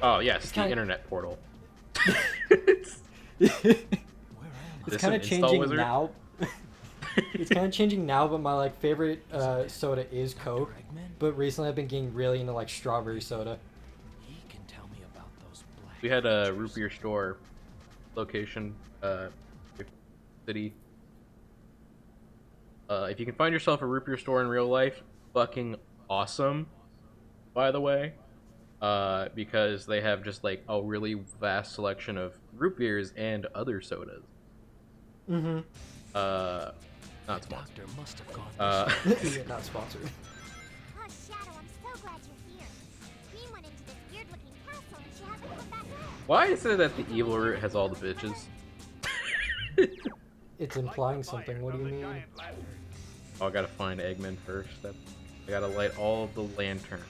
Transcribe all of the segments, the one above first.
Oh yes, It's the kinda... internet portal. It's This kind an of install changing wizard? now. It's kind of changing now, but my like favorite soda is Coke. But recently I've been getting really into like strawberry soda. We had a root beer store location, city. If you can find yourself a root beer store in real life, fucking awesome. By the way, because they have just like a really vast selection of root beers and other sodas. Mm-hmm. Not sponsored. Yeah, not sponsored. Oh, Shadow, I'm so glad you're here. Queen went into this weird-looking castle and she hasn't come back out. Why is it that the evil root has all the bitches? It's implying something. What do you mean? Oh, I gotta find Eggman first. I gotta light all of the lanterns.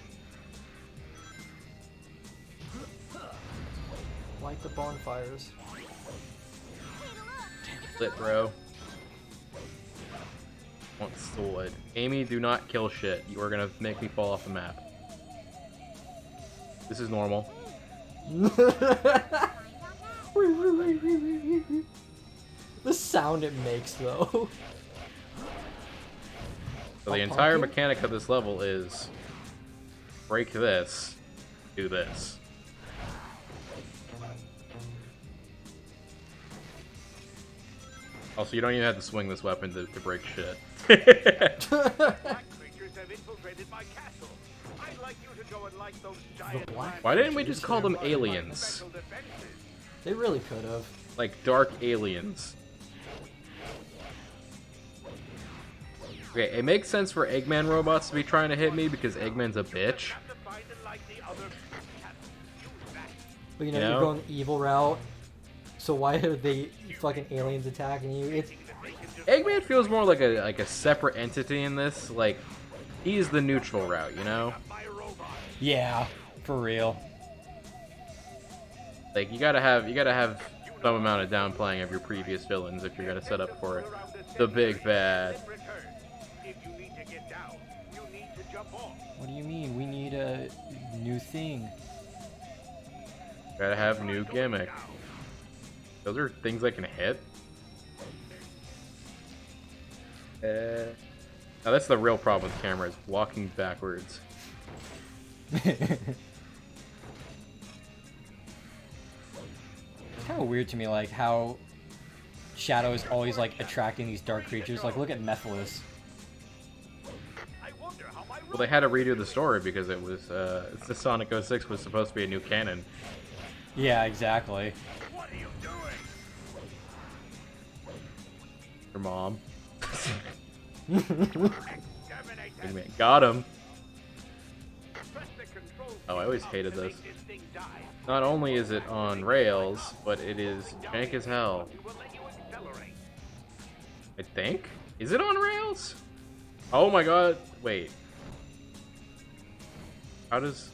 Light the bonfires. Lit, bro. Want sword. Amy, do not kill shit. You are gonna make me fall off the map. This is normal. The sound it makes, though. So the entire mechanic of this level is break this, do this. Also, you don't even have to swing this weapon to break shit. Black creatures have infiltrated my castle. I'd like you to go and light those giant Why didn't we just call them aliens? They really could have. Like dark aliens. Okay, it makes sense for Eggman robots to be trying to hit me because Eggman's a bitch. But you know, you're going the evil route. So why are they fucking aliens attacking you? It's Eggman feels more like a separate entity in this. Like he's the neutral route, you know? yeah, for real. Like you gotta have some amount of downplaying of your previous villains if you're gonna set up for the big bad. What do you mean? We need a new thing. Gotta have new gimmick. Those are things I can hit. Now that's the real problem with cameras, walking backwards. It's kind of weird to me, like how Shadow is always like attracting these dark creatures. Like, look at Mephiles. Well, they had to redo the story because it was the Sonic 06 was supposed to be a new canon. Yeah, exactly. What are you doing? Your mom. Got him. Oh, I always hated this. Not only is it on rails, but it is jank as hell. I think? Is it on rails? Oh my god, wait. How does...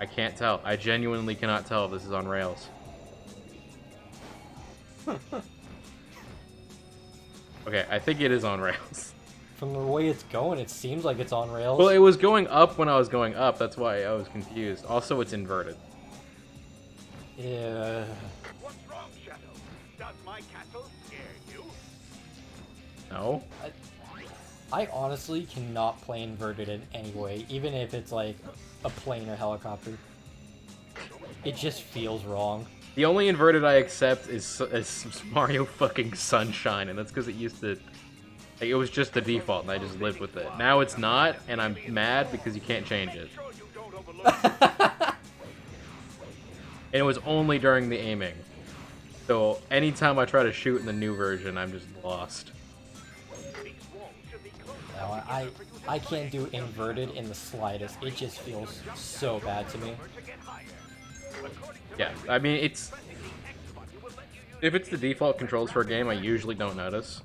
I can't tell. I genuinely cannot tell if this is on rails. Okay, I think it is on rails. From the way it's going, it seems like it's on rails. Well, it was going up when I was going up. That's why I was confused. Also, it's inverted. Yeah. What's wrong, Shadow? Does my castle scare you? No? I honestly cannot play inverted in any way, even if it's like a plane or helicopter. It just feels wrong. The only inverted I accept is Mario fucking Sunshine, and that's because it used to... Like, it was just the default, and I just lived with it. Now it's not, and I'm mad because you can't change it. And it was only during the aiming. So anytime I try to shoot in the new version, I'm just lost. No, I can't do inverted in the slightest. It just feels so bad to me. Yeah, I mean, it's... If it's the default controls for a game, I usually don't notice.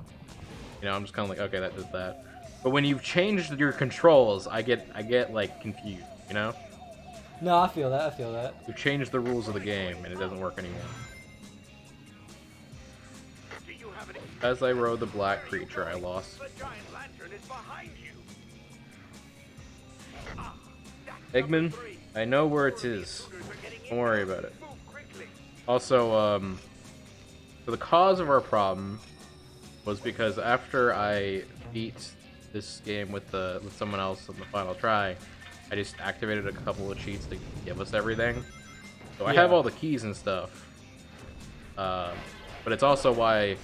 You know, I'm just kind of like, okay, that does that. But when you've changed your controls, I get like, confused, you know? No, I feel that, I feel that. You've changed the rules of the game, and it doesn't work anymore. As I rode the black creature, I lost. Eggman, I know where it is. Don't worry about it. Also, so the cause of our problem was because after I beat this game with someone else on the final try, I just activated a couple of cheats to give us everything. So I have all the keys and stuff. But it's also why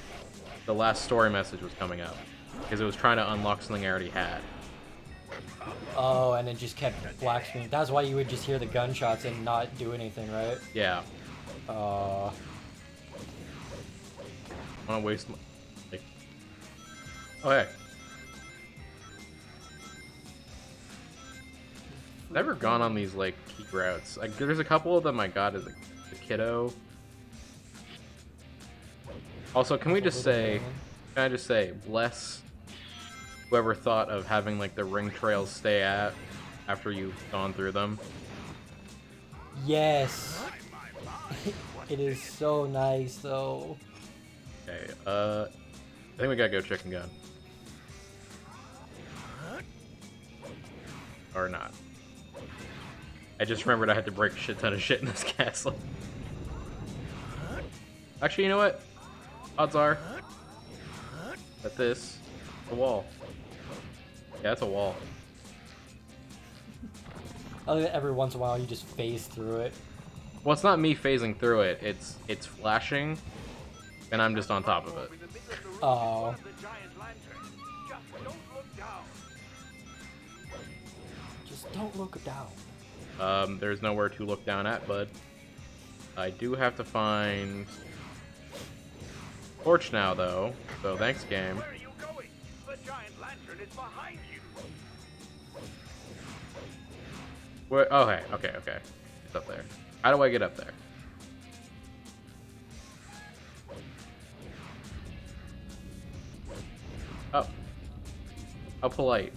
the last story message was coming up, because it was trying to unlock something I already had. Oh, and it just kept black screen. That's why you would just hear the gunshots and not do anything, right? Yeah. Uh. I want to waste my... Like... Oh, hey. Never gone on these, like, key routes. Like, there's a couple of them I got as a kiddo. Also, can I just say, bless whoever thought of having, like, the ring trails stay at after you've gone through them. Yes. It is so nice, though. Okay, I think we gotta go chicken gun. Or not. I just remembered I had to break a shit ton of shit in this castle. Actually, you know what? Odds are that this a wall. Yeah, it's a wall. Every once in a while, you just phase through it. Well, it's not me phasing through it. It's flashing, and I'm just on top of it. Oh. Just don't look down. There's nowhere to look down at, bud. I do have to find torch now, though. So thanks, game. Where are you going? The giant lantern is behind you. Where? Oh, hey. Okay. It's up there. How do I get up there? Oh. How polite.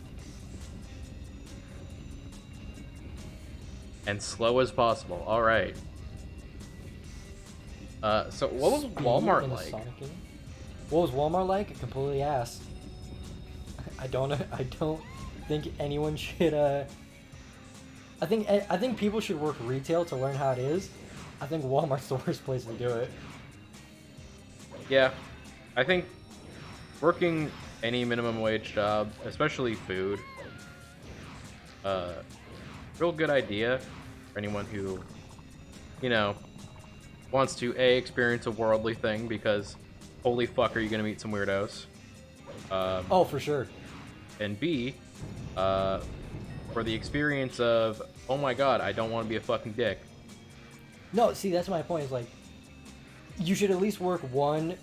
And slow as possible. All right. So what was Walmart like? What was Walmart like? Completely ass. I don't think anyone should. I think people should work retail to learn how it is. I think Walmart's the worst place to do it. Yeah, I think working any minimum wage job, especially food, real good idea for anyone who, wants to experience a worldly thing, because holy fuck are you gonna meet some weirdos. Oh, for sure. And B, for the experience of, oh my god, I don't want to be a fucking dick. No, see, that's my point. Is like, you should at least work one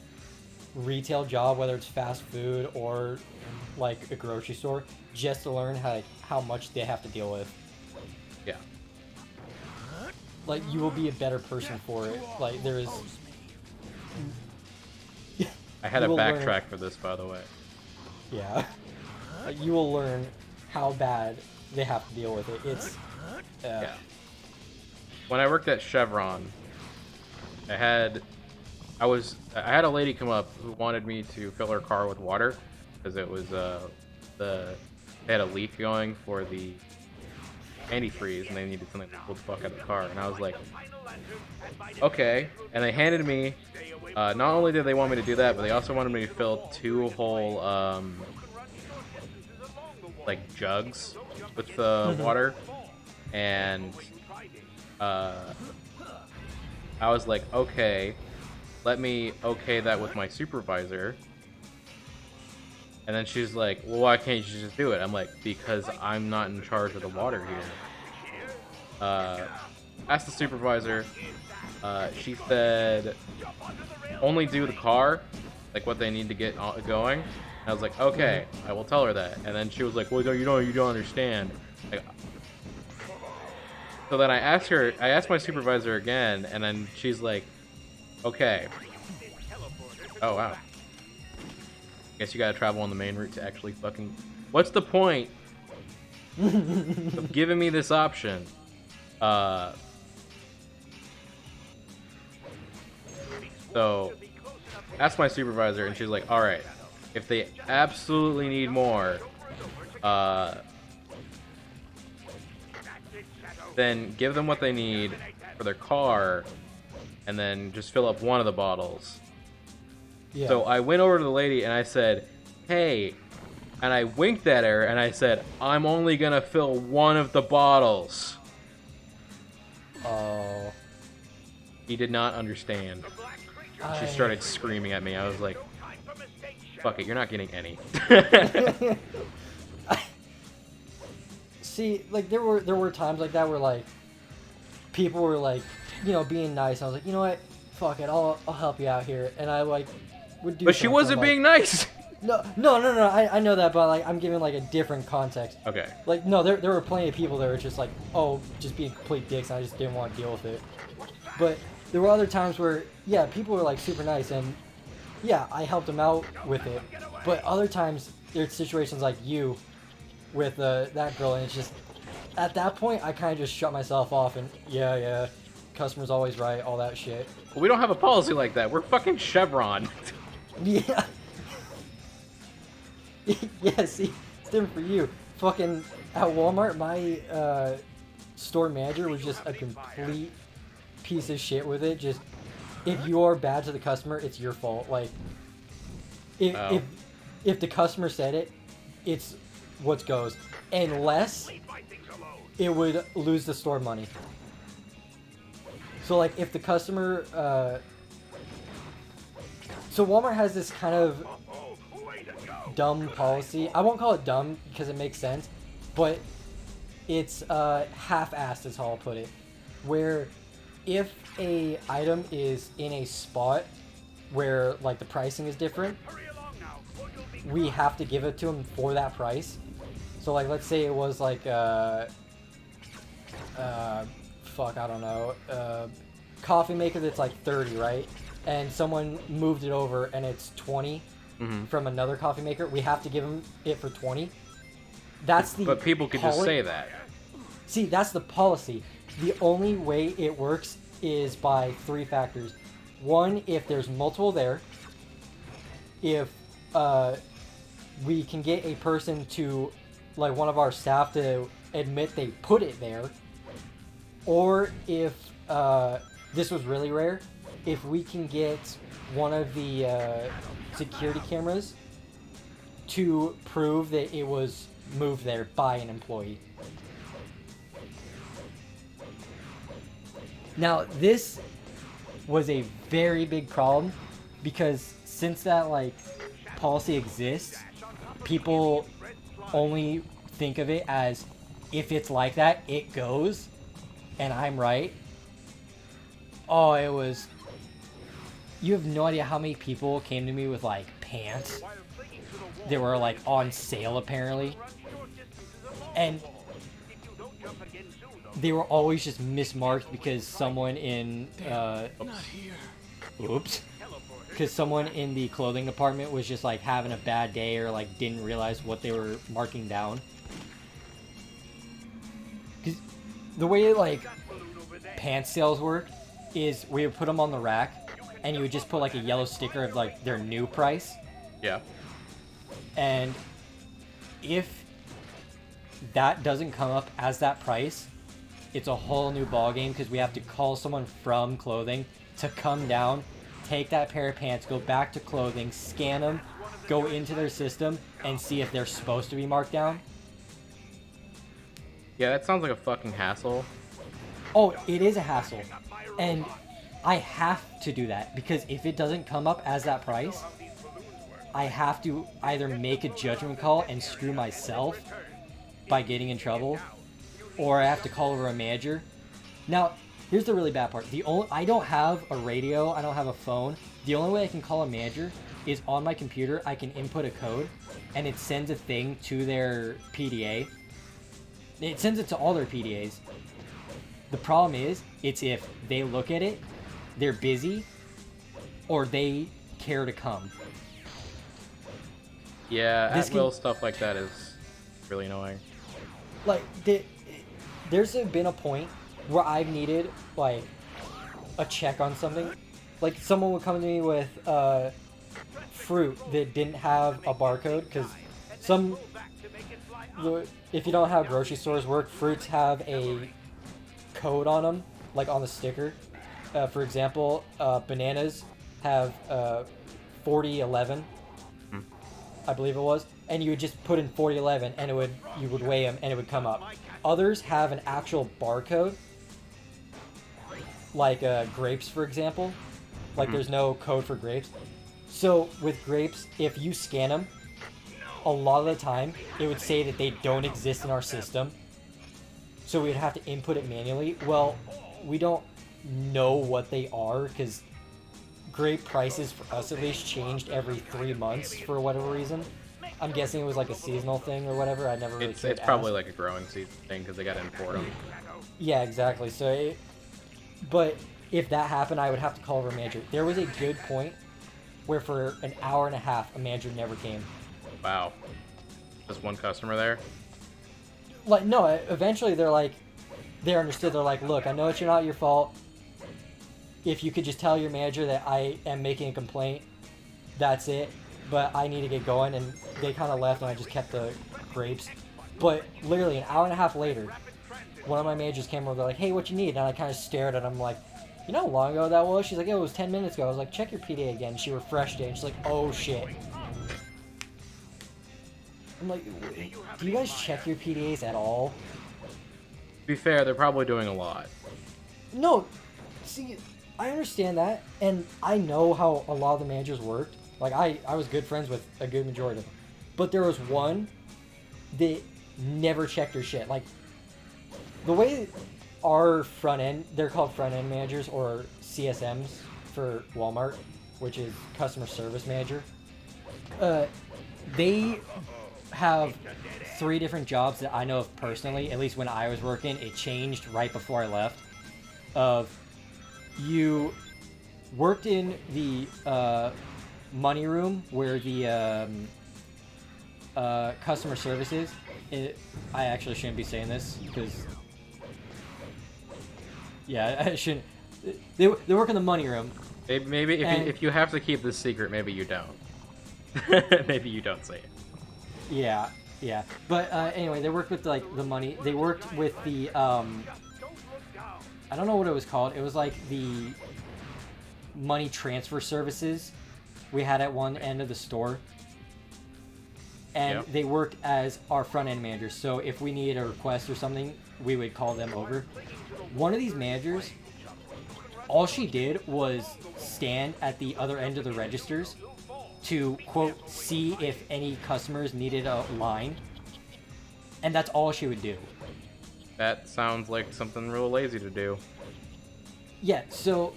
retail job, whether it's fast food or like a grocery store, just to learn how much they have to deal with. Yeah. Like, you will be a better person for it. Like, there is... I had to backtrack for this, by the way. Yeah. You will learn how bad they have to deal with it. It's... Yeah. When I worked at Chevron, I had a lady come up who wanted me to fill her car with water, because it was, they had a leak going for the antifreeze, and they needed something to pull the fuck out of the car. And I was like, okay. And they handed me, not only did they want me to do that, but they also wanted me to fill 2 whole, like, jugs with water. And I was like, okay, let me okay that with my supervisor. And then she's like, well, why can't you just do it? I'm like, because I'm not in charge of the water here. Asked the supervisor. She said, only do the car, like what they need to get going. And I was like, okay, I will tell her that. And then she was like, well, you don't understand. Like, so then I asked my supervisor again, and then she's like, okay. Oh, wow. Guess you gotta travel on the main route to actually fucking... What's the point of giving me this option? So, asked my supervisor, and she's like, alright, if they absolutely need more, then give them what they need for their car, and then just fill up one of the bottles. Yeah. So I went over to the lady and I said, "Hey," and I winked at her and I said, "I'm only gonna fill one of the bottles." Oh. He did not understand. She started screaming at me. I was like, "Fuck it, you're not getting any." See, like there were times like that where like people were like, you know, being nice. I was like, you know what, fuck it, I'll help you out here, and I like would do. But she wasn't being nice. No. I know that, but like I'm giving like a different context. Okay. Like no, there were plenty of people that were just like, oh, just being complete dicks, and I just didn't want to deal with it. But there were other times where yeah, people were like super nice, and yeah, I helped them out with it. But other times there's situations like you with that girl, and it's just at that point I kind of just shut myself off and yeah, customer's always right, all that shit. Well, we don't have a policy like that. We're fucking Chevron. Yeah. Yeah, see, it's different for you. Fucking at Walmart, my store manager was just a complete piece of shit with it. Just if you are bad to the customer, it's your fault. Like if the customer said it, it's what goes. Unless it would lose the store money. So like if the customer so Walmart has this kind of dumb policy. I won't call it dumb because it makes sense, but it's half-assed is how I'll put it. Where if a item is in a spot where like the pricing is different, we have to give it to them for that price. So like let's say it was like fuck, I don't know, coffee maker that's like 30, right? And someone moved it over and it's 20 from another coffee maker, we have to give them it for 20. That's the But people could just say that. See, that's the policy. The only way it works is by 3 factors. One, if there's multiple there. If we can get a person to, like one of our staff to admit they put it there. Or if, this was really rare, if we can get one of the security cameras to prove that it was moved there by an employee. Now, this was a very big problem because since that like policy exists, people only think of it as if it's like that, it goes, and I'm right. Oh, it was... You have no idea how many people came to me with like pants. They were like on sale apparently. And they were always just mismarked because someone in oops. Because someone in the clothing department was just like having a bad day or like didn't realize what they were marking down. Because the way like pants sales work is we would put them on the rack and you would just put like a yellow sticker of like their new price. Yeah. And if that doesn't come up as that price, it's a whole new ballgame because we have to call someone from clothing to come down, take that pair of pants, go back to clothing, scan them, go into their system, and see if they're supposed to be marked down. Yeah, that sounds like a fucking hassle. Oh, it is a hassle. And I have to do that because if it doesn't come up as that price, I have to either make a judgment call and screw myself by getting in trouble, or I have to call over a manager. Now, here's the really bad part. I don't have a radio, I don't have a phone. The only way I can call a manager is on my computer. I can input a code, and it sends a thing to their PDA. It sends it to all their PDAs. The problem is, it's if they look at it, they're busy, or they care to come. Yeah, at-will stuff like that is really annoying. Like, there's been a point where I've needed, like, a check on something. Like, someone would come to me with fruit that didn't have a barcode, because some if you don't know how grocery stores work, fruits have a code on them, like on the sticker. For example, bananas have 4011, I believe it was, and you would just put in 4011, and you would weigh them, and it would come up. Others have an actual barcode, like grapes, for example. Like there's no code for grapes. So with grapes, if you scan them, a lot of the time it would say that they don't exist in our system. So we'd have to input it manually. Well, we don't know what they are because grape prices for us at least changed every 3 months for whatever reason. I'm guessing it was like a seasonal thing or whatever. I never really It's probably like a growing season thing because they got to import them. Yeah, exactly. So, but if that happened, I would have to call over a manager. There was a good point where for an hour and a half, a manager never came. Wow. Just one customer there? Like, no, eventually they understood. They're like, look, I know it's not your fault. If you could just tell your manager that I am making a complaint, that's it. But I need to get going. And they kind of left and I just kept the grapes. But literally an hour and a half later, one of my managers came over, they're like, hey, what you need? And I kind of stared at him like, you know how long ago that was? She's like, it was 10 minutes ago. I was like, check your PDA again. She refreshed it, and she's like, oh, shit. I'm like, do you guys check your PDAs at all? To be fair, they're probably doing a lot. No. See, I understand that, and I know how a lot of the managers worked. Like, I was good friends with a good majority of them. But there was one that never checked her shit. Like, the way our front end, they're called front end managers or CSMs for Walmart, which is customer service manager. They have 3 different jobs that I know of personally. At least when I was working, it changed right before I left. You worked in the money room where the customer service is. I actually shouldn't be saying this because. Yeah, I shouldn't. They work in the money room. Maybe if you have to keep this secret, maybe you don't. Maybe you don't say it. Yeah. But anyway, they worked with like the money. They worked with the I don't know what it was called. It was like the money transfer services we had at one end of the store. And Yep. they worked as our front end managers. So if we needed a request or something, we would call them over. One of these managers, all she did was stand at the other end of the registers to, quote, see if any customers needed a line. And that's all she would do. That sounds like something real lazy to do. Yeah, so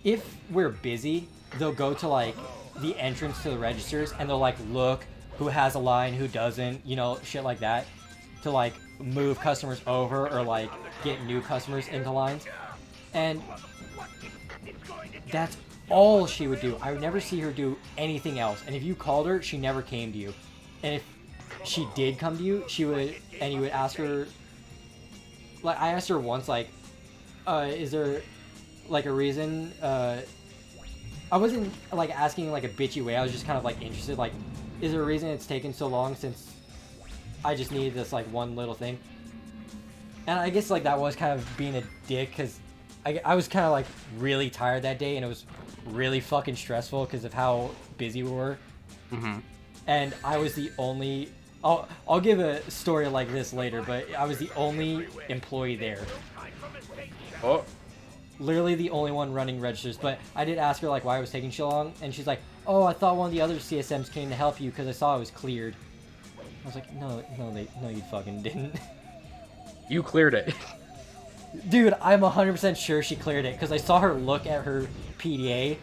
if we're busy, they'll go to, like, the entrance to the registers and they'll, like, look who has a line, who doesn't, you know, shit like that, to, like, move customers over or, like, get new customers into lines. And that's all she would do. I would never see her do anything else. And if you called her, she never came to you. And if she did come to you, she would, and you would ask her, like, I asked her once, like, is there, like, a reason, I wasn't, like, asking, like, a bitchy way. I was just kind of, like, interested, like, is there a reason it's taken so long since I just needed this, like, one little thing? And I guess, like, that was kind of being a dick, because I was kind of, like, really tired that day, and it was really fucking stressful because of how busy we were. Mm-hmm. And I was the only... I'll give a story like this later, but I was the only employee there. Oh. Literally the only one running registers. But I did ask her, like, why it was taking so long, and she's like, oh, I thought one of the other CSMs came to help you because I saw it was cleared. I was like, no, you fucking didn't. You cleared it. Dude, I'm 100% sure she cleared it because I saw her look at her PDA,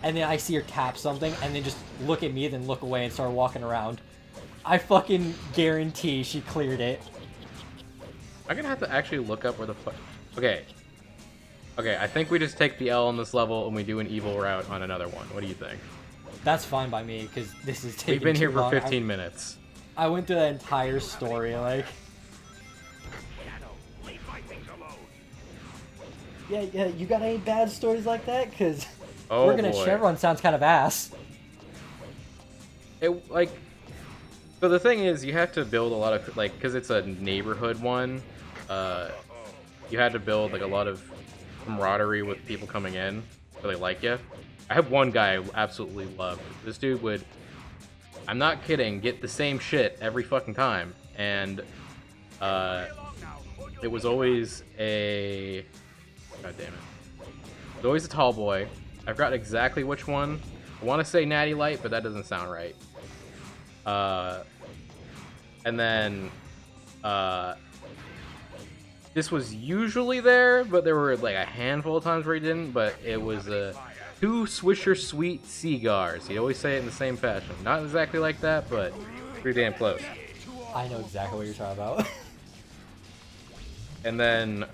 and then I see her tap something, and then just look at me, then look away and start walking around. I fucking guarantee she cleared it. I'm gonna have to actually look up where the fuck. Okay, I think we just take the L on this level and we do an evil route on another one. What do you think? That's fine by me because this is taking We've been here too for long. 15 minutes. I went through the entire story, like. Yeah, you got any bad stories like that? Because Oh, working at boy. Chevron sounds kind of ass. It, like, But the thing is, you have to build a lot of, like, because it's a neighborhood one, you had to build, like, a lot of camaraderie with people coming in, so they like you. I have one guy I absolutely love. This dude would, I'm not kidding, get the same shit every fucking time, and, it was always a, god damn it. It was always a tall boy. I forgot exactly which one. I want to say Natty Light, but that doesn't sound right. And then, this was usually there, but there were like a handful of times where he didn't, but it was two Swisher Sweet Cigars. He'd always say it in the same fashion. Not exactly like that, but pretty damn close. I know exactly what you're talking about. And then,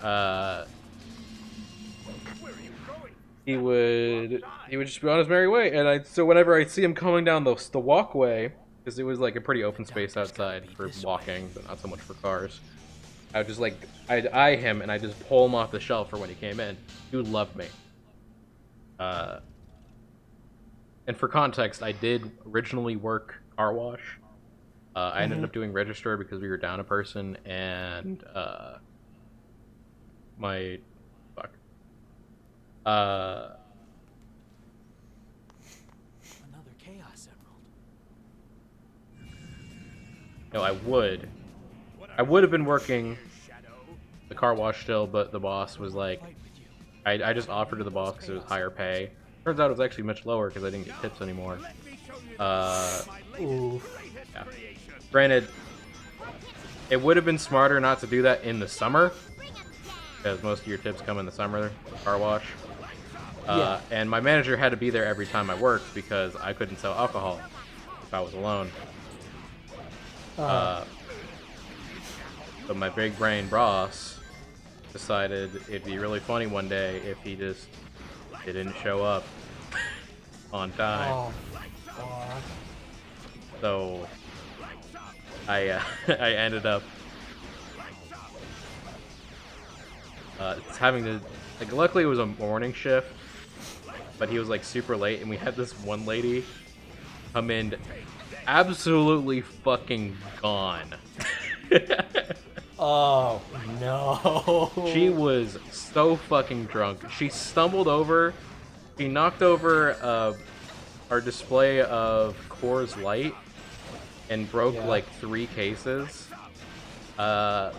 he would just be on his merry way, and so whenever I see him coming down the walkway, because it was like a pretty open space outside for walking, but not so much for cars, I would just like, I'd eye him and I'd just pull him off the shelf for when he came in. He would love me. And for context, I did originally work car wash. I ended up doing register because we were down a person, and my Another Chaos Emerald. no, I would have been working the car wash still, but the boss was like, I just offered to the boss because it was higher pay. Turns out it was actually much lower because I didn't get tips anymore. Ooh. Yeah. Granted, it would have been smarter not to do that in the summer, because most of your tips come in the summer, car wash. Yeah. And my manager had to be there every time I worked because I couldn't sell alcohol if I was alone. But my big brain boss decided it'd be really funny one day if he just didn't show up on time. Oh, fuck. So I I ended up having to, like, luckily it was a morning shift, but he was like super late, and we had this one lady come in absolutely fucking gone. Oh, no. She was so fucking drunk. She stumbled over, she knocked over our display of Coors Light and broke like 3 cases. And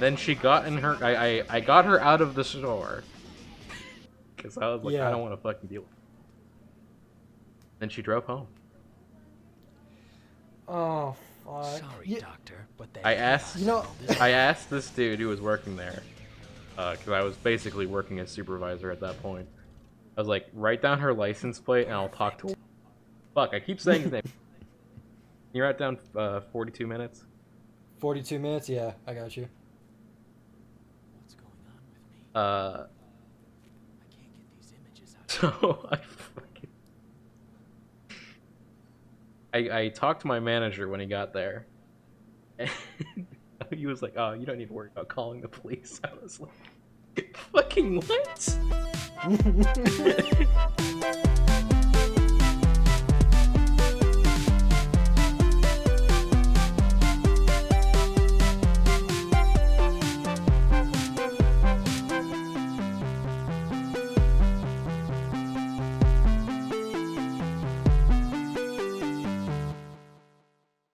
then she got in her, I got her out of the store because I was like, I don't want to fucking deal with it. Then she drove home. Oh, fuck. Sorry, Doctor, but I asked, You know, I asked this dude who was working there, because I was basically working as supervisor at that point. I was like, write down her license plate and I'll talk to her. Fuck, I keep saying his name. Can you write down 42 minutes? 42 minutes? Yeah, I got you. What's going on with me? Uh, I can't get these images out. so I talked to my manager when he got there. And he was like, oh, you don't need to worry about calling the police. I was like, fucking what?